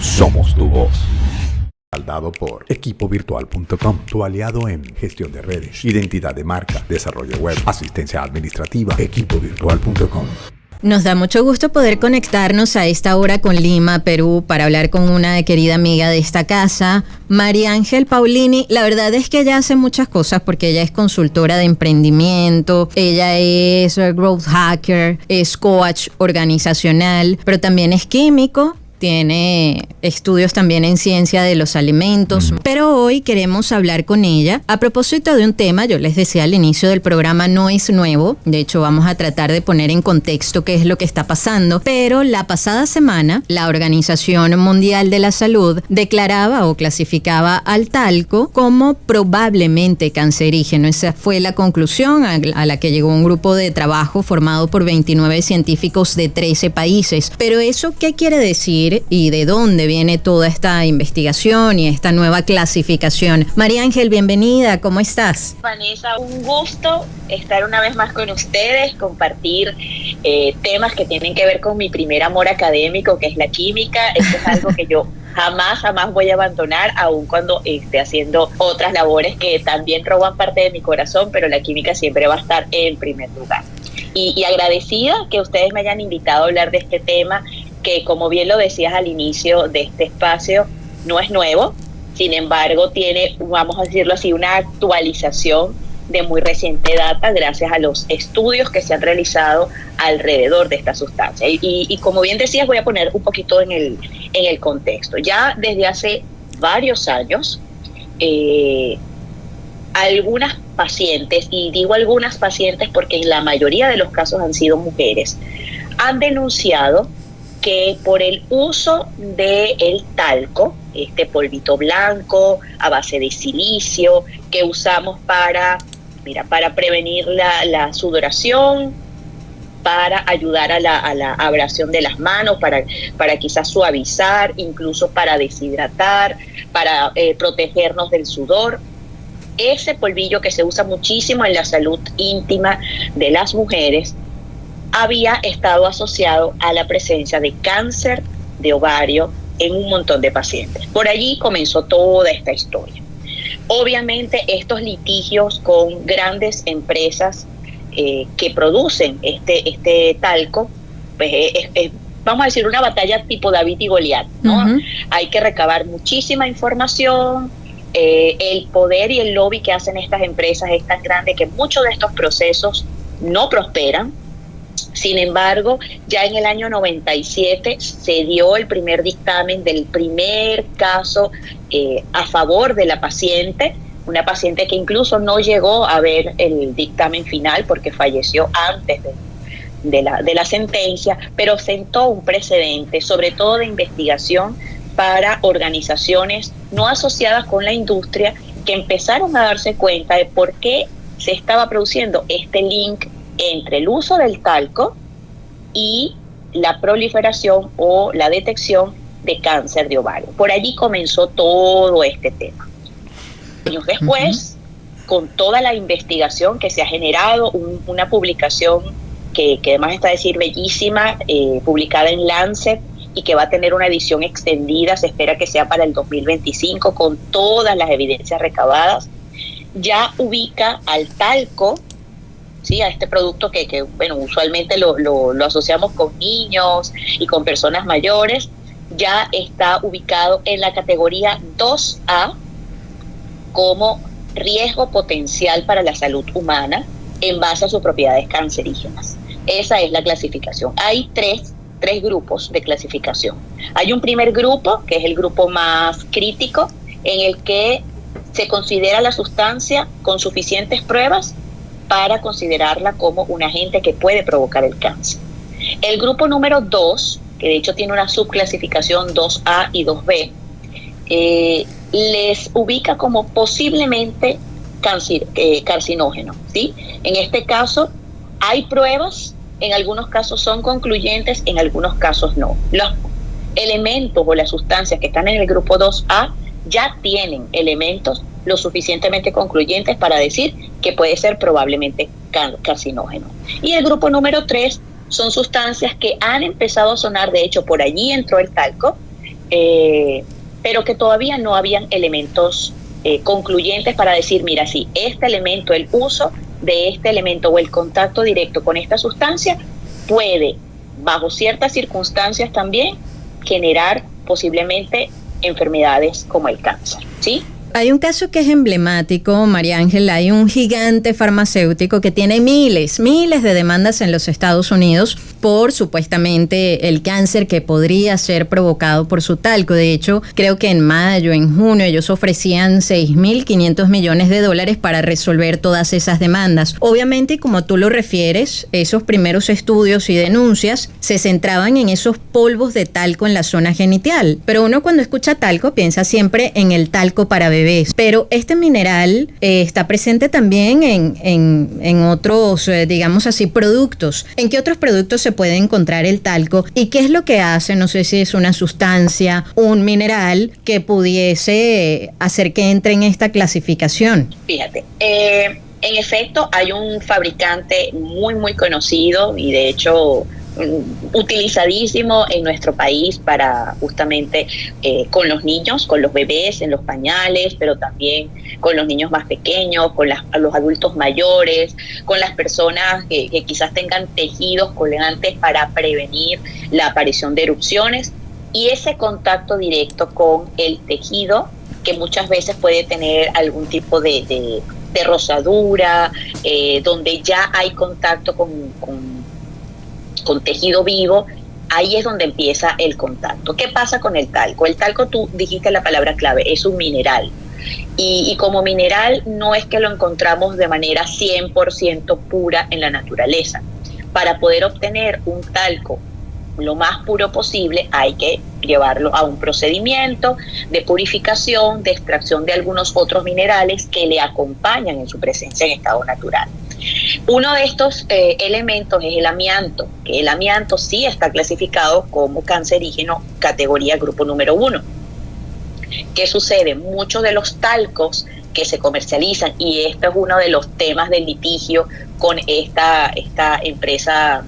Somos tu voz. Respaldado por equipovirtual.com, tu aliado en gestión de redes, identidad de marca, desarrollo web, asistencia administrativa. Equipovirtual.com. Nos da mucho gusto poder conectarnos a esta hora con Lima, Perú, para hablar con una querida amiga de esta casa, María Ángel Paulini. La verdad es que ella hace muchas cosas porque ella es consultora de emprendimiento, ella es growth hacker, es coach organizacional, pero también es químico. Tiene estudios también en ciencia de los alimentos, pero hoy queremos hablar con ella a propósito de un tema. Yo les decía al inicio del programa, no es nuevo, de hecho vamos a tratar de poner en contexto qué es lo que está pasando, pero la pasada semana la Organización Mundial de la Salud declaraba o clasificaba al talco como probablemente cancerígeno. Esa fue la conclusión a la que llegó un grupo de trabajo formado por 29 científicos de 13 países. Pero ¿eso qué quiere decir? ¿Y de dónde viene toda esta investigación y esta nueva clasificación? María Ángel, bienvenida, ¿cómo estás? Vanessa, un gusto estar una vez más con ustedes, compartir temas que tienen que ver con mi primer amor académico, que es la química. Esto es algo que yo jamás voy a abandonar, aun cuando esté haciendo otras labores que también roban parte de mi corazón, pero la química siempre va a estar en primer lugar. Y agradecida que ustedes me hayan invitado a hablar de este tema, que como bien lo decías al inicio de este espacio, no es nuevo, sin embargo tiene, vamos a decirlo así, una actualización de muy reciente data gracias a los estudios que se han realizado alrededor de esta sustancia. Y como bien decías, voy a poner un poquito en el contexto. Ya desde hace varios años, algunas pacientes, y digo algunas pacientes porque en la mayoría de los casos han sido mujeres, han denunciado que por el uso del talco, este polvito blanco a base de silicio que usamos para prevenir la sudoración, para ayudar a la abrasión de las manos, para quizás suavizar, incluso para deshidratar, para protegernos del sudor. Ese polvillo que se usa muchísimo en la salud íntima de las mujeres había estado asociado a la presencia de cáncer de ovario en un montón de pacientes. Por allí comenzó toda esta historia. Obviamente estos litigios con grandes empresas que producen este talco, pues vamos a decir una batalla tipo David y Goliat, ¿no? Uh-huh. Hay que recabar muchísima información. El poder y el lobby que hacen estas empresas es tan grande que muchos de estos procesos no prosperan. Sin embargo, ya en el año 97 se dio el primer dictamen del primer caso a favor de la paciente, una paciente que incluso no llegó a ver el dictamen final porque falleció antes de la sentencia, pero sentó un precedente, sobre todo de investigación para organizaciones no asociadas con la industria, que empezaron a darse cuenta de por qué se estaba produciendo este link entre el uso del talco y la proliferación o la detección de cáncer de ovario. Por allí comenzó todo este tema. Años después, con toda la investigación que se ha generado, una publicación que además está a decir bellísima, publicada en Lancet, y que va a tener una edición extendida, se espera que sea para el 2025, con todas las evidencias recabadas, ya ubica al talco, ¿sí?, a este producto que usualmente lo asociamos con niños y con personas mayores, ya está ubicado en la categoría 2A como riesgo potencial para la salud humana en base a sus propiedades cancerígenas. Esa es la clasificación. Hay tres grupos de clasificación. Hay un primer grupo, que es el grupo más crítico, en el que se considera la sustancia con suficientes pruebas para considerarla como un agente que puede provocar el cáncer. El grupo número 2, que de hecho tiene una subclasificación 2A y 2B, les ubica como posiblemente carcinógeno, ¿sí? En este caso hay pruebas, en algunos casos son concluyentes, en algunos casos no. Los elementos o las sustancias que están en el grupo 2A ya tienen elementos lo suficientemente concluyentes para decir que puede ser probablemente carcinógeno. Y el grupo número 3 son sustancias que han empezado a sonar, de hecho por allí entró el talco, pero que todavía no habían elementos concluyentes para decir, mira, sí, este elemento, el uso de este elemento o el contacto directo con esta sustancia puede, bajo ciertas circunstancias también, generar posiblemente enfermedades como el cáncer, ¿sí? Hay un caso que es emblemático, María Ángela. Hay un gigante farmacéutico que tiene miles de demandas en los Estados Unidos por supuestamente el cáncer que podría ser provocado por su talco. De hecho, creo que en mayo, en junio, ellos ofrecían $6.500 millones para resolver todas esas demandas. Obviamente, y como tú lo refieres, esos primeros estudios y denuncias se centraban en esos polvos de talco en la zona genital. Pero uno cuando escucha talco piensa siempre en el talco para bebés. Pero este mineral está presente también en otros, digamos así, productos. ¿En qué otros productos se puede encontrar el talco? ¿Y qué es lo que hace? No sé si es una sustancia, un mineral que pudiese hacer que entre en esta clasificación. Fíjate, en efecto hay un fabricante muy conocido y de hecho utilizadísimo en nuestro país para justamente con los niños, con los bebés en los pañales, pero también con los niños más pequeños, con los adultos mayores, con las personas que quizás tengan tejidos colgantes para prevenir la aparición de erupciones, y ese contacto directo con el tejido que muchas veces puede tener algún tipo de rosadura, donde ya hay contacto con tejido vivo, ahí es donde empieza el contacto. ¿Qué pasa con el talco? El talco, tú dijiste la palabra clave, es un mineral. Y como mineral no es que lo encontramos de manera 100% pura en la naturaleza. Para poder obtener un talco lo más puro posible, hay que llevarlo a un procedimiento de purificación, de extracción de algunos otros minerales que le acompañan en su presencia en estado natural. Uno de estos elementos es el amianto, que el amianto sí está clasificado como cancerígeno categoría grupo número 1. ¿Qué sucede? Muchos de los talcos que se comercializan, y este es uno de los temas del litigio con esta empresa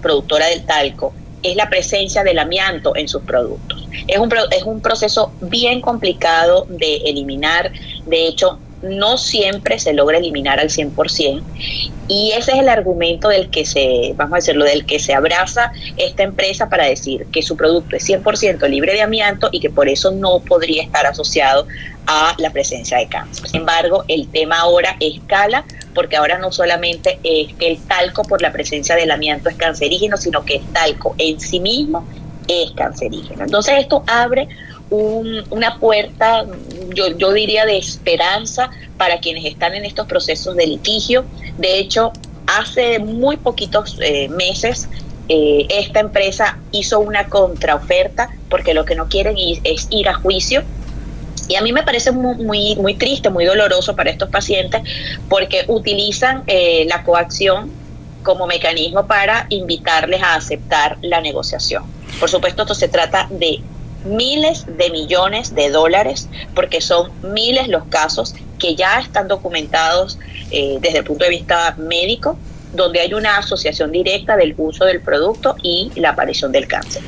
productora del talco, es la presencia del amianto en sus productos. Es un proceso bien complicado de eliminar. De hecho, no siempre se logra eliminar al 100%, y ese es el argumento del que se abraza esta empresa para decir que su producto es 100% libre de amianto y que por eso no podría estar asociado a la presencia de cáncer. Sin embargo, el tema ahora escala, porque ahora no solamente es que el talco por la presencia del amianto es cancerígeno, sino que el talco en sí mismo es cancerígeno. Entonces esto abre una puerta, yo diría, de esperanza para quienes están en estos procesos de litigio. De hecho, hace muy poquitos meses esta empresa hizo una contraoferta porque lo que no quieren es ir a juicio. Y a mí me parece muy triste, muy doloroso para estos pacientes, porque utilizan la coacción como mecanismo para invitarles a aceptar la negociación. Por supuesto, esto se trata de miles de millones de dólares, porque son miles los casos que ya están documentados desde el punto de vista médico, donde hay una asociación directa del uso del producto y la aparición del cáncer.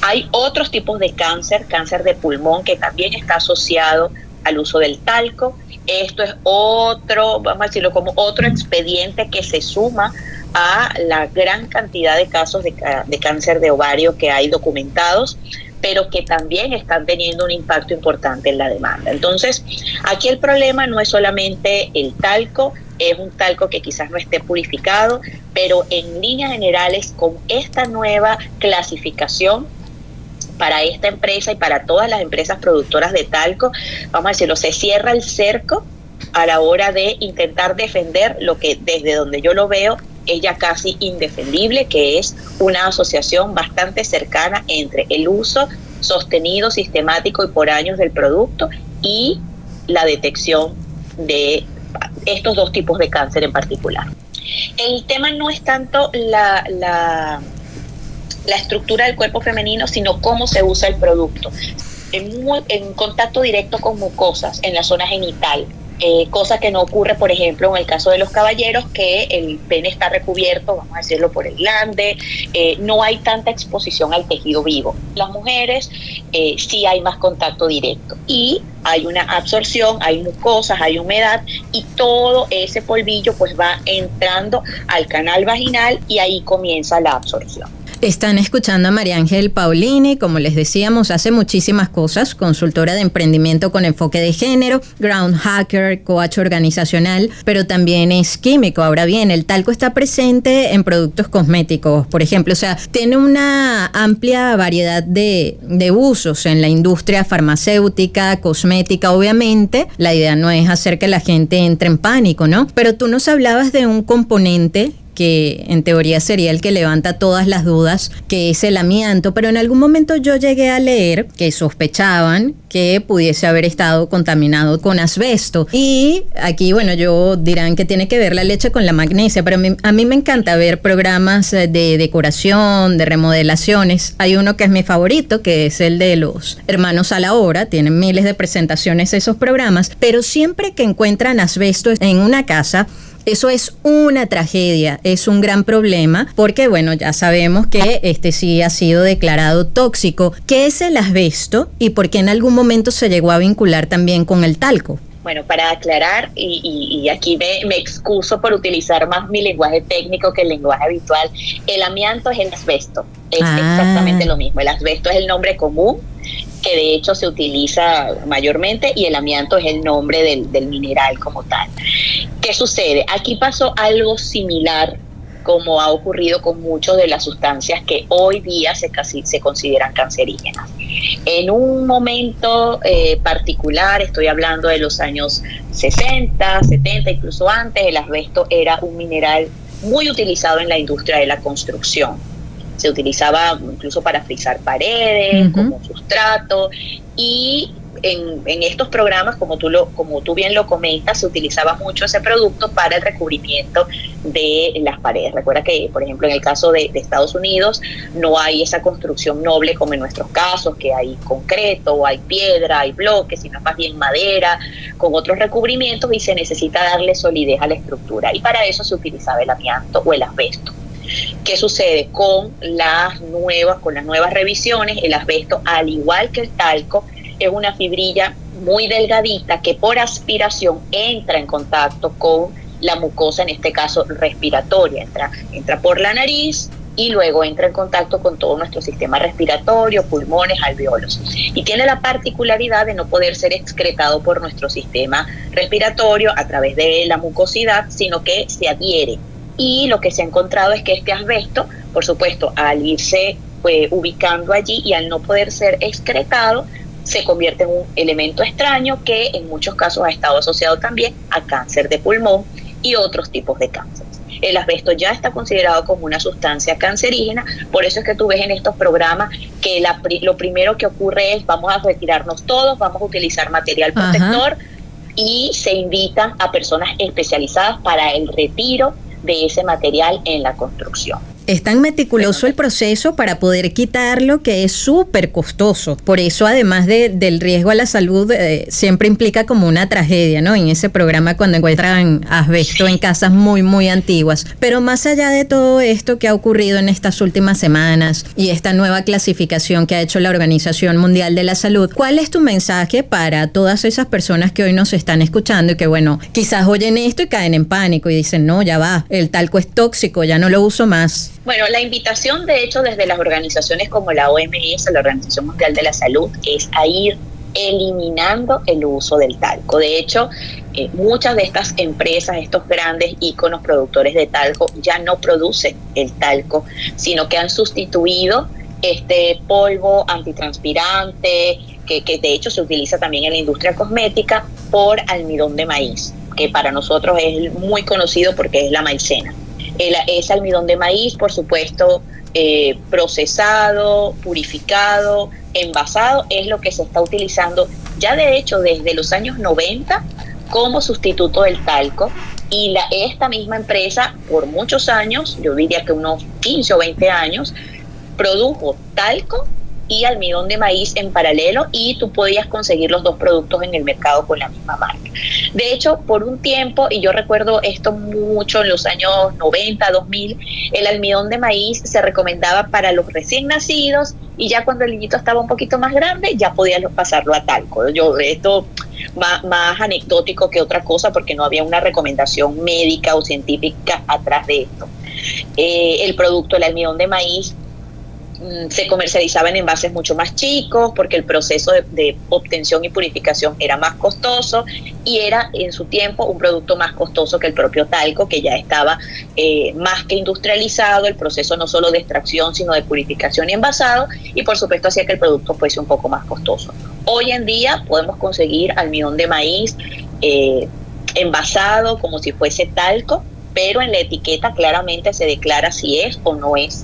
Hay otros tipos de cáncer de pulmón, que también está asociado al uso del talco. Esto es otro, vamos a decirlo, como otro expediente que se suma a la gran cantidad de casos de cáncer de ovario que hay documentados, pero que también están teniendo un impacto importante en la demanda. Entonces, aquí el problema no es solamente el talco, es un talco que quizás no esté purificado, pero en líneas generales, con esta nueva clasificación para esta empresa y para todas las empresas productoras de talco, vamos a decirlo, se cierra el cerco a la hora de intentar defender lo que desde donde yo lo veo es ya casi indefendible, que es una asociación bastante cercana entre el uso sostenido, sistemático y por años del producto y la detección de estos dos tipos de cáncer en particular. El tema no es tanto la estructura del cuerpo femenino, sino cómo se usa el producto. En contacto directo con mucosas en la zona genital, cosa que no ocurre, por ejemplo, en el caso de los caballeros, que el pene está recubierto, vamos a decirlo, por el glande, no hay tanta exposición al tejido vivo. Las mujeres sí hay más contacto directo y hay una absorción, hay mucosas, hay humedad y todo ese polvillo pues va entrando al canal vaginal y ahí comienza la absorción. Están escuchando a María Ángel Paulini, como les decíamos, hace muchísimas cosas, consultora de emprendimiento con enfoque de género, ground hacker, coach organizacional, pero también es químico. Ahora bien, el talco está presente en productos cosméticos, por ejemplo, o sea, tiene una amplia variedad de usos en la industria farmacéutica, cosmética, obviamente. La idea no es hacer que la gente entre en pánico, ¿no? Pero tú nos hablabas de un componente que en teoría sería el que levanta todas las dudas, que es el amianto, pero en algún momento yo llegué a leer que sospechaban que pudiese haber estado contaminado con asbesto. Y aquí, bueno, dirán que tiene que ver la leche con la magnesia, pero a mí me encanta ver programas de decoración, de remodelaciones. Hay uno que es mi favorito, que es el de los hermanos a la obra, tienen miles de presentaciones esos programas, pero siempre que encuentran asbesto en una casa, eso es una tragedia, es un gran problema, porque bueno, ya sabemos que este sí ha sido declarado tóxico. ¿Qué es el asbesto y por qué en algún momento se llegó a vincular también con el talco? Bueno, para aclarar, y aquí me excuso por utilizar más mi lenguaje técnico que el lenguaje habitual, el amianto es el asbesto, es exactamente lo mismo. El asbesto es el nombre común, que de hecho se utiliza mayormente, y el amianto es el nombre del mineral como tal. ¿Qué sucede? Aquí pasó algo similar como ha ocurrido con muchas de las sustancias que hoy día se consideran cancerígenas. En un momento particular, estoy hablando de los años 60, 70, incluso antes, el asbesto era un mineral muy utilizado en la industria de la construcción. Se utilizaba incluso para frizar paredes, como sustrato, y en estos programas, como tú bien lo comentas, se utilizaba mucho ese producto para el recubrimiento de las paredes. Recuerda que, por ejemplo, en el caso de Estados Unidos, no hay esa construcción noble como en nuestros casos, que hay concreto, hay piedra, hay bloques, sino más bien madera, con otros recubrimientos, y se necesita darle solidez a la estructura. Y para eso se utilizaba el amianto o el asbesto. ¿Qué sucede? Con las nuevas revisiones, el asbesto, al igual que el talco, es una fibrilla muy delgadita que por aspiración entra en contacto con la mucosa, en este caso respiratoria, entra por la nariz y luego entra en contacto con todo nuestro sistema respiratorio, pulmones, alveolos. Y tiene la particularidad de no poder ser excretado por nuestro sistema respiratorio a través de la mucosidad, sino que se adhiere. Y lo que se ha encontrado es que este asbesto, por supuesto, al irse ubicando allí y al no poder ser excretado, se convierte en un elemento extraño que en muchos casos ha estado asociado también a cáncer de pulmón y otros tipos de cánceres. El asbesto ya está considerado como una sustancia cancerígena, por eso es que tú ves en estos programas que lo primero que ocurre es: vamos a retirarnos todos, vamos a utilizar material protector, y se invitan a personas especializadas para el retiro de ese material en la construcción. Es tan meticuloso el proceso para poder quitarlo que es súper costoso. Por eso, además del riesgo a la salud, siempre implica como una tragedia, ¿no? En ese programa, cuando encuentran asbesto en casas muy, muy antiguas. Pero más allá de todo esto que ha ocurrido en estas últimas semanas y esta nueva clasificación que ha hecho la Organización Mundial de la Salud, ¿cuál es tu mensaje para todas esas personas que hoy nos están escuchando y que, bueno, quizás oyen esto y caen en pánico y dicen: no, ya va, el talco es tóxico, ya no lo uso más? Bueno, la invitación, de hecho, desde las organizaciones como la OMS, la Organización Mundial de la Salud, es a ir eliminando el uso del talco. De hecho, muchas de estas empresas, estos grandes íconos productores de talco, ya no producen el talco, sino que han sustituido este polvo antitranspirante, que de hecho se utiliza también en la industria cosmética, por almidón de maíz, que para nosotros es muy conocido porque es la maicena. Es almidón de maíz, por supuesto, procesado, purificado, envasado, es lo que se está utilizando ya de hecho desde los años 90 como sustituto del talco. Y esta misma empresa por muchos años, yo diría que unos 15 o 20 años, produjo talco y almidón de maíz en paralelo, y tú podías conseguir los dos productos en el mercado con la misma marca. De hecho, por un tiempo, y yo recuerdo esto mucho en los años 90, 2000, el almidón de maíz se recomendaba para los recién nacidos, y ya cuando el niñito estaba un poquito más grande, ya podías pasarlo a talco. Esto más anecdótico que otra cosa, porque no había una recomendación médica o científica atrás de esto. El producto, el almidón de maíz, se comercializaba en envases mucho más chicos porque el proceso de obtención y purificación era más costoso, y era en su tiempo un producto más costoso que el propio talco, que ya estaba más que industrializado, el proceso no solo de extracción sino de purificación y envasado, y por supuesto hacía que el producto fuese un poco más costoso. Hoy en día podemos conseguir almidón de maíz envasado como si fuese talco, pero en la etiqueta claramente se declara si es o no es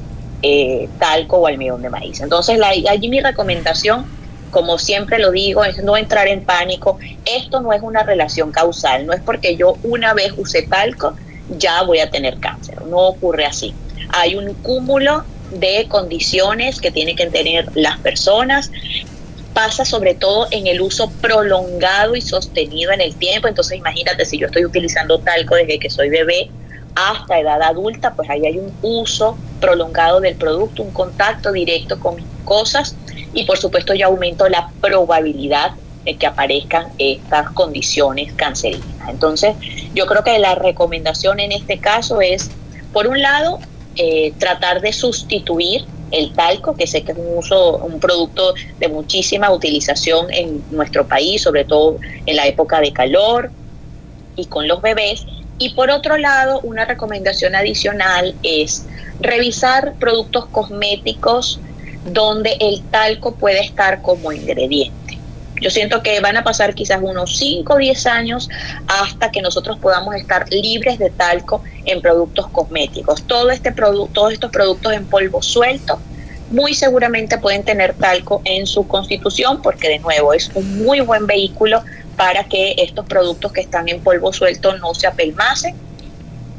talco o almidón de maíz. Entonces allí mi recomendación, como siempre lo digo, es no entrar en pánico. Esto no es una relación causal, no es porque yo una vez usé talco ya voy a tener cáncer, no ocurre así. Hay un cúmulo de condiciones que tienen que tener las personas. Pasa sobre todo en el uso prolongado y sostenido en el tiempo. Entonces imagínate, si yo estoy utilizando talco desde que soy bebé hasta edad adulta, pues ahí hay un uso prolongado del producto, un contacto directo con cosas, y por supuesto yo aumento la probabilidad de que aparezcan estas condiciones cancerígenas. Entonces yo creo que la recomendación en este caso es, por un lado, tratar de sustituir el talco, que sé que es un producto de muchísima utilización en nuestro país, sobre todo en la época de calor y con los bebés. Y por otro lado, una recomendación adicional es revisar productos cosméticos donde el talco puede estar como ingrediente. Yo siento que van a pasar quizás unos 5 o 10 años hasta que nosotros podamos estar libres de talco en productos cosméticos. Todos estos productos en polvo suelto muy seguramente pueden tener talco en su constitución, porque de nuevo es un muy buen vehículo para que estos productos que están en polvo suelto no se apelmacen,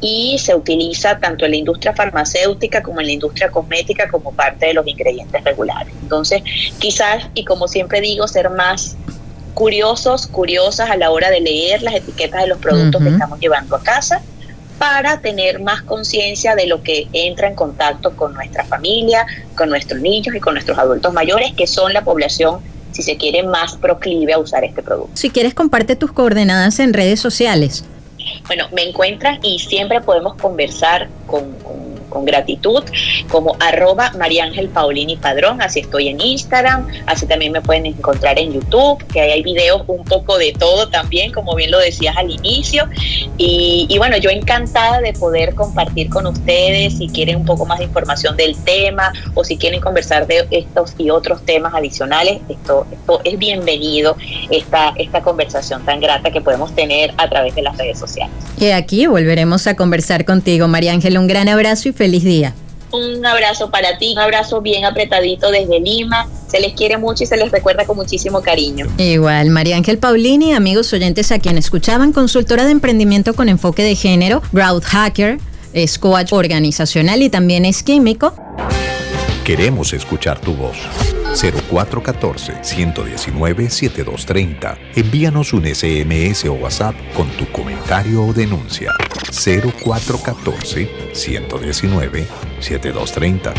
y se utiliza tanto en la industria farmacéutica como en la industria cosmética como parte de los ingredientes regulares. Entonces, quizás, y como siempre digo, ser más curiosas a la hora de leer las etiquetas de los productos que estamos llevando a casa, para tener más conciencia de lo que entra en contacto con nuestra familia, con nuestros niños y con nuestros adultos mayores, que son la población, si se quiere, más proclive a usar este producto. Si quieres, comparte tus coordenadas en redes sociales. Bueno, me encuentran y siempre podemos conversar con gratitud, como @MariangelPauliniPadrón, así estoy en Instagram, así también me pueden encontrar en YouTube, que ahí hay videos un poco de todo también, como bien lo decías al inicio, y bueno, yo encantada de poder compartir con ustedes. Si quieren un poco más de información del tema, o si quieren conversar de estos y otros temas adicionales, esto es bienvenido, esta conversación tan grata que podemos tener a través de las redes sociales. Y aquí volveremos a conversar contigo, María Ángela. Un gran abrazo y feliz día. Un abrazo para ti, un abrazo bien apretadito desde Lima. Se les quiere mucho y se les recuerda con muchísimo cariño. Igual, María Ángel Paulini, amigos oyentes a quienes escuchaban, consultora de emprendimiento con enfoque de género, growth hacker, es coach organizacional y también es químico. Queremos escuchar tu voz. 0414-119-7230. Envíanos un SMS o WhatsApp con tu comentario o denuncia. 0414-119-7230.